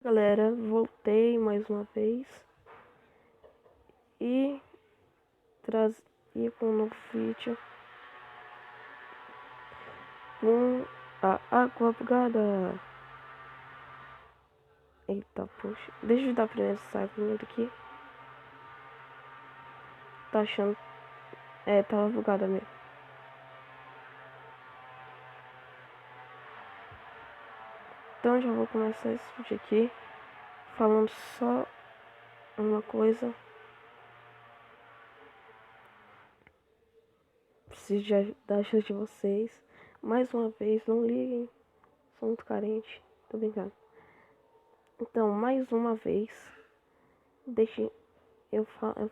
Galera, voltei mais uma vez e trazia com um novo vídeo com a água bugada. Eita, poxa, deixa eu dar primeiro essa aguinha daqui. Tá achando? Tava bugada mesmo. Então já vou começar esse vídeo aqui falando só uma coisa. Preciso da ajuda de vocês. Mais uma vez, não liguem. Sou muito carente. Tô brincando. Então, mais uma vez, eu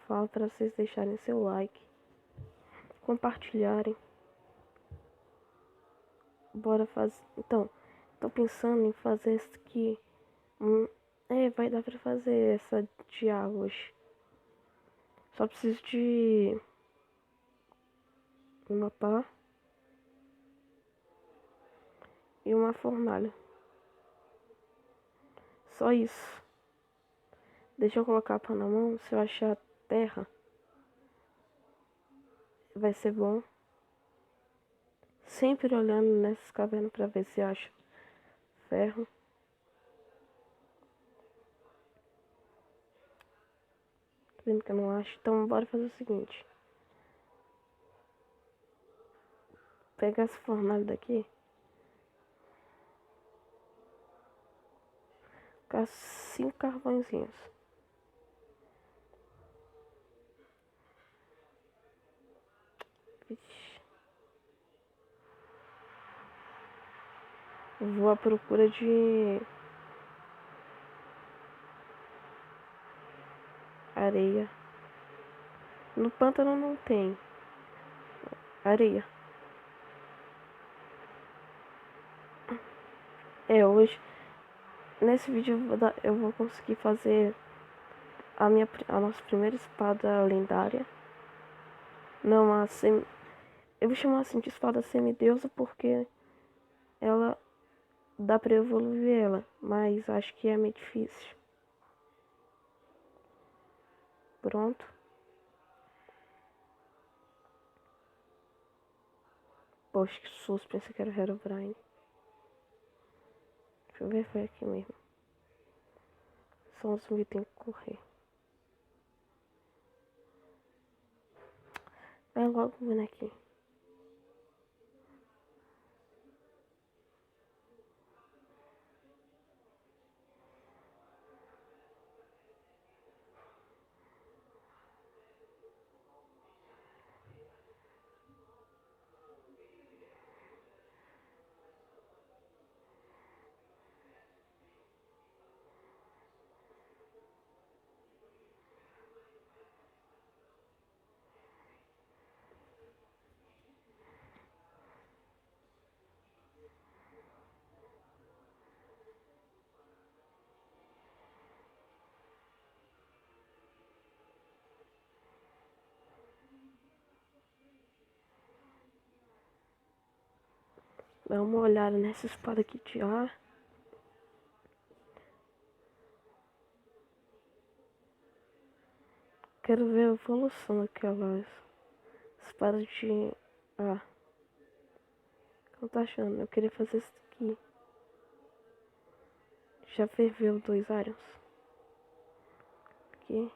falo para vocês deixarem seu like, compartilharem. Bora fazer. Então, tô pensando em fazer essa aqui. Vai dar pra fazer essa de águas. Só preciso de uma pá e uma fornalha. Só isso. Deixa eu colocar a pá na mão. Se eu achar terra, vai ser bom. Sempre olhando nessas cavernas pra ver se acha ferro. Tô vendo que eu não acho. Então bora fazer o seguinte. Pegar essa fornalha daqui. Ficar 5 carvõezinhos. Vixe. Vou à procura de areia. No pântano não tem areia. Hoje, nesse vídeo eu vou conseguir fazer a nossa primeira espada lendária. Não, eu vou chamar assim de espada semideusa porque ela dá pra evoluir ela, mas acho que é meio difícil. Pronto. Poxa, que susto, pensei que era o Herobrine. Deixa eu ver, foi aqui mesmo. Só um zumbi, tem que correr. Vai logo, bonequinho. Dá uma olhada nessa espada aqui de ar. Quero ver a evolução daquelas espadas de ar. Não tá achando? Eu queria fazer isso aqui. Já ferveu 2 irons. Aqui.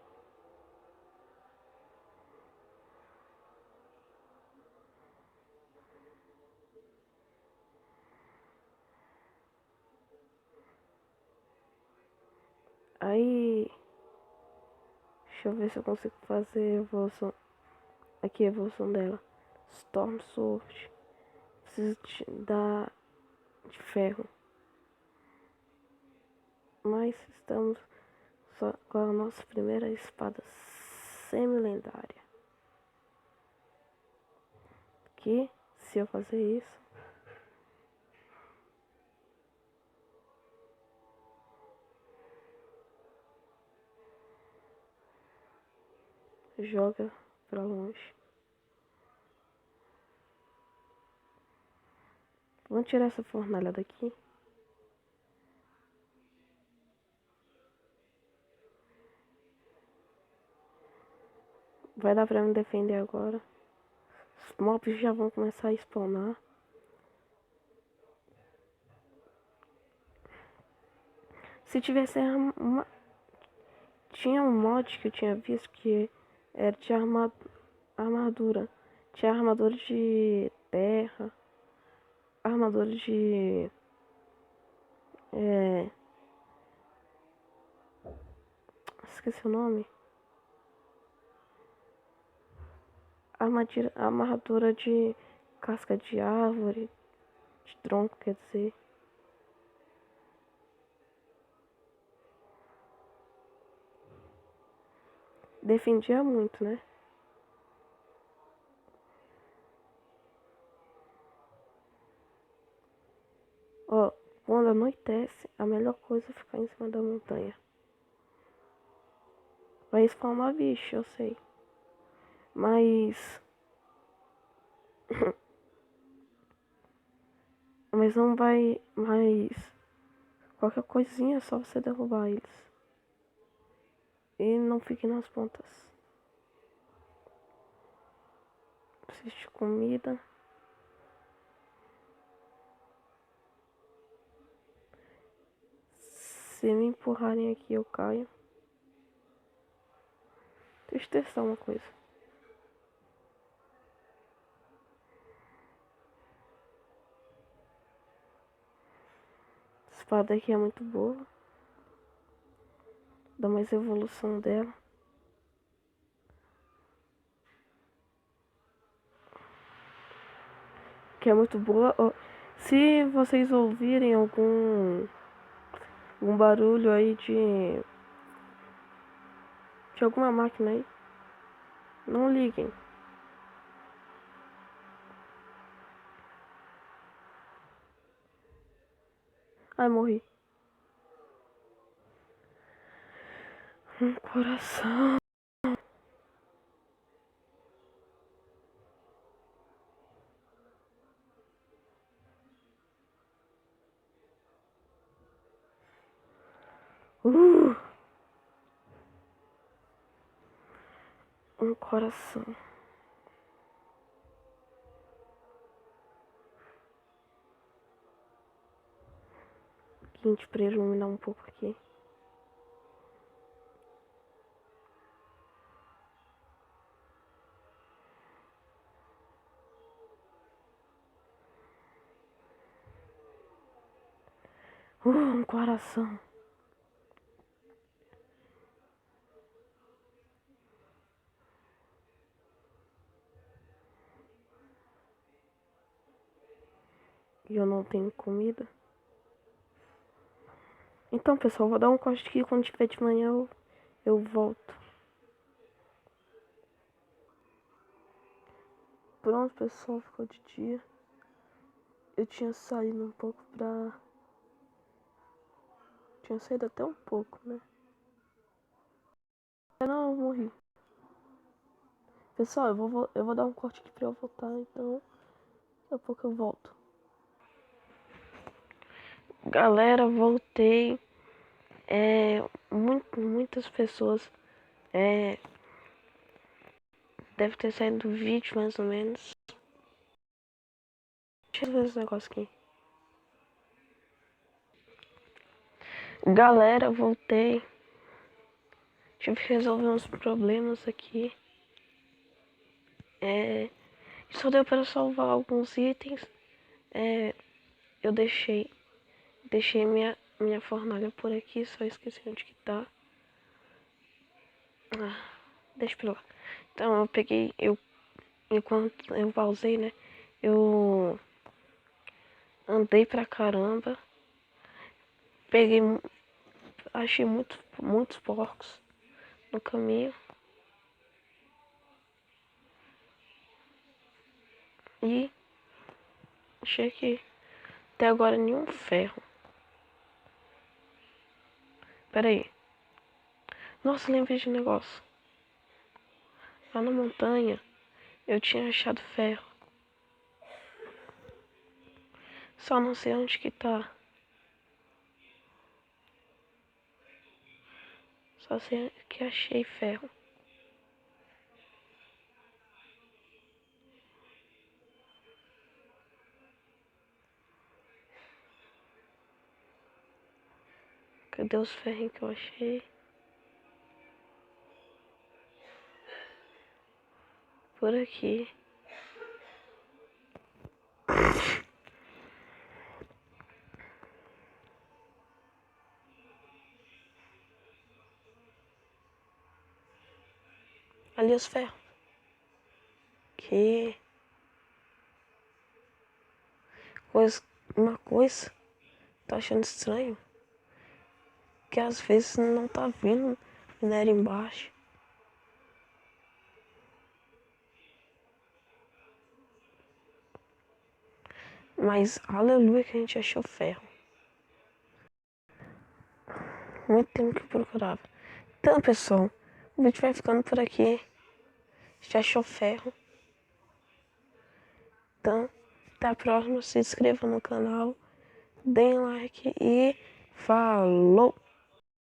Aí. Deixa eu ver se eu consigo fazer a evolução. Aqui a evolução dela. Storm Sword. Preciso de ferro. Mas estamos só com a nossa primeira espada semi-lendária. Aqui, se eu fazer isso, joga pra longe. Vamos tirar essa fornalha daqui. Vai dar pra me defender agora. Os mobs já vão começar a spawnar. Se tivesse uma... Tinha um mod que eu tinha visto que era de armadura. Tinha armadura de terra. Armadura de... Esqueci o nome. Armadura de casca de árvore. De tronco, quer dizer. Defendia muito, né? Ó, quando anoitece, a melhor coisa é ficar em cima da montanha. Vai spawnar bicho, eu sei. Mas... Mas não vai... Mas... Qualquer coisinha é só você derrubar eles. E não fique nas pontas. Preciso de comida. Se me empurrarem aqui, eu caio. Deixa eu testar uma coisa. Essa espada aqui é muito boa. Dá mais evolução dela. Que é muito boa. Ó, se vocês ouvirem algum barulho aí de alguma máquina aí, não liguem. Ai, morri. Um coração. Uh, um coração. 20 pra iluminar um pouco aqui. Um coração. E eu não tenho comida. Então, pessoal, vou dar um corte aqui. Quando tiver de manhã, eu volto. Pronto, pessoal, ficou de dia. Eu tinha saído um pouco pra... Tinha saído até um pouco, né? Não, eu morri. Pessoal, eu vou dar um corte aqui pra eu voltar, então... Daqui a pouco eu volto. Galera, voltei. Muitas pessoas... Deve ter saído do vídeo, mais ou menos. Deixa eu ver esse negócio aqui. Galera, voltei. Tive que resolver uns problemas aqui. Só deu para salvar alguns itens. Eu deixei minha fornalha por aqui, só esqueci onde que tá. Deixa pra lá. Então eu peguei, enquanto eu pausei, né? Eu andei pra caramba. Peguei, achei muitos porcos no caminho. E achei que até agora nenhum ferro. Pera aí. Nossa, lembrei de negócio. Lá na montanha eu tinha achado ferro. Só não sei onde que tá. Só sei que achei ferro. Cadê os ferrinhos que eu achei? Por aqui. Ali os ferros. Que coisa, uma coisa. Tô achando estranho. Que às vezes não tá vindo minério embaixo. Mas aleluia que a gente achou ferro. Muito tempo que eu procurava. Então, pessoal, o vídeo vai ficando por aqui. Já achou ferro. Então, até a próxima. Se inscreva no canal. Deem like e falou!